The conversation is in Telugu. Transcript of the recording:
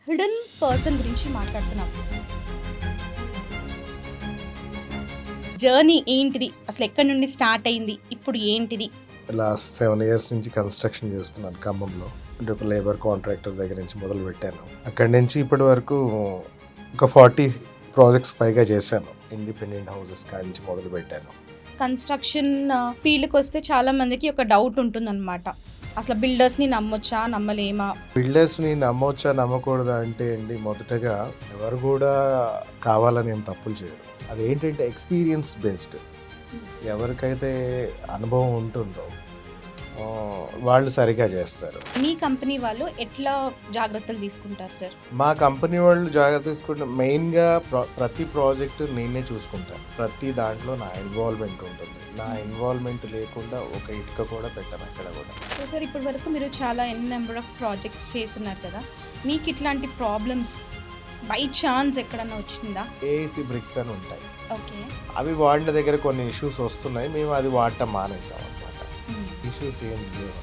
హిడెన్ పర్సన్ గురించి మాట్లాడుతున్నాం. జర్నీ ఏంటిది? అసలు ఎక్కడి నుండి స్టార్ట్ అయింది? ఇప్పుడు ఏంటిది? లాస్ట్ 7 ఇయర్స్ నుంచి కన్స్ట్రక్షన్ చేస్తున్నాను ఖమ్మంలో. అంటే ఒక లేబర్ కాంట్రాక్టర్ దగ్గర నుంచి మొదలు పెట్టాను. అక్కడి నుంచి ఇప్పటి వరకు ఒక 40 ప్రాజెక్ట్స్ పైగా చేశాను. ఇండిపెండెంట్ హౌసెస్ కాడి నుంచి మొదలు పెట్టాను. కన్స్ట్రక్షన్ ఫీల్డ్కి వస్తే చాలా మందికి ఒక డౌట్ ఉంటుందన్నమాట. అసలు బిల్డర్స్ని నమ్మొచ్చా, నమ్మలేమా? బిల్డర్స్ని నమ్మవచ్చా నమ్మకూడదా అంటే అండి, మొదటగా ఎవరు కూడా కావాలని ఏం తప్పులు చేయరు. అదేంటంటే ఎక్స్పీరియన్స్ బేస్డ్. ఎవరికైతే అనుభవం ఉంటుందో వాళ్ళు సరిగా చేస్తారు. మీ కంపెనీ వాళ్ళు ఎట్లా జాగ్రత్తలు తీసుకుంటారు సార్? మా కంపెనీ వాళ్ళు జాగ్రత్త తీసుకుంటే మెయిన్గా ప్రతి ప్రాజెక్టు నేనే చూసుకుంటాను. ప్రతి దాంట్లో నా ఇన్వాల్వ్మెంట్ ఉంటుంది. నా ఇన్వాల్వ్మెంట్ లేకుండా ఒక ఇటుక కూడా పెట్టను అక్కడ కూడా. సో సార్, ఇప్పటి వరకు మీరు చాలా నెంబర్ ఆఫ్ ప్రాజెక్ట్స్ చేస్తున్నారు కదా, మీకు ఇట్లాంటి ప్రాబ్లమ్స్ బై ఛాన్స్ ఎక్కడన్నా వచ్చిందా? ఏసీ బ్రిక్స్ అని ఉంటాయి. ఓకే. అవి వాడిన దగ్గర కొన్ని ఇష్యూస్ వస్తున్నాయి. మేము అది వాడటం మానేసాం అనమాట. ఇష్యూస్ ఏం లేవు.